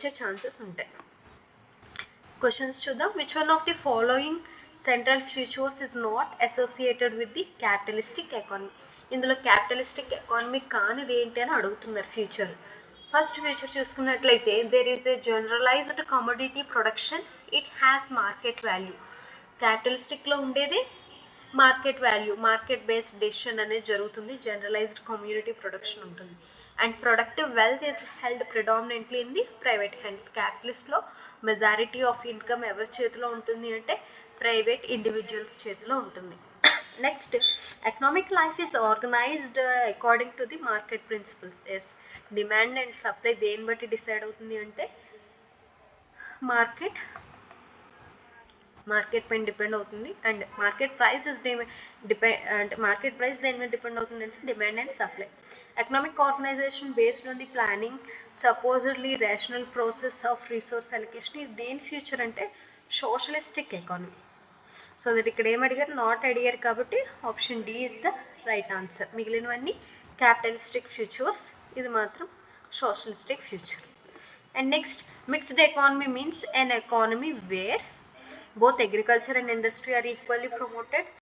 వచ్చే ఛాన్సెస్ ఉంటాయి. క్వశ్చన్స్ చూద్దాం. Which one of the following central features is not associated with the capitalistic economy? ఇందులో capitalistic economy కానిది ఏంటి అని అడుగుతున్నారు ఫ్యూచర్. ఫస్ట్ ఫ్యూచర్ చూసుకున్నట్లయితే there is a generalised commodity production, it has market value. క్యాపిటలిస్టిక్లో ఉండేది market value, market based decision అనేది జరుగుతుంది, జనరలైజ్డ్ కమ్యూనిటీ ప్రొడక్షన్ ఉంటుంది. And productive wealth is held predominantly in the private hands. క్యాపిటలిస్ట్లో majority of income ఎవరి చేతిలో ఉంటుంది అంటే ప్రైవేట్ ఇండివిజువల్స్ చేతిలో ఉంటుంది. Next, economic life is organised according to the market principles. Yes, demand and supply దేన్ని బట్టి డిసైడ్ అవుతుంది అంటే మార్కెట్ పైన డిపెండ్ అవుతుంది. అండ్ మార్కెట్ ప్రైస్ ఇస్ అంటే మార్కెట్ ప్రైస్ దేని మీద డిపెండ్ అవుతుంది అంటే demand and supply. Economic organisation based on the planning, supposedly rational process of resource allocation. ఇది దేని ఫ్యూచర్ అంటే సోషలిస్టిక్ ఎకానమీ. సో దట్ ఇక్కడ ఏం అడిగారు, నాట్ అడిగారు కాబట్టి option D is the right answer. మిగిలినవన్నీ క్యాపిటలిస్టిక్ ఫ్యూచర్స్, ఇది మాత్రం socialistic future. And next, mixed economy means an economy where both agriculture and industry are equally promoted.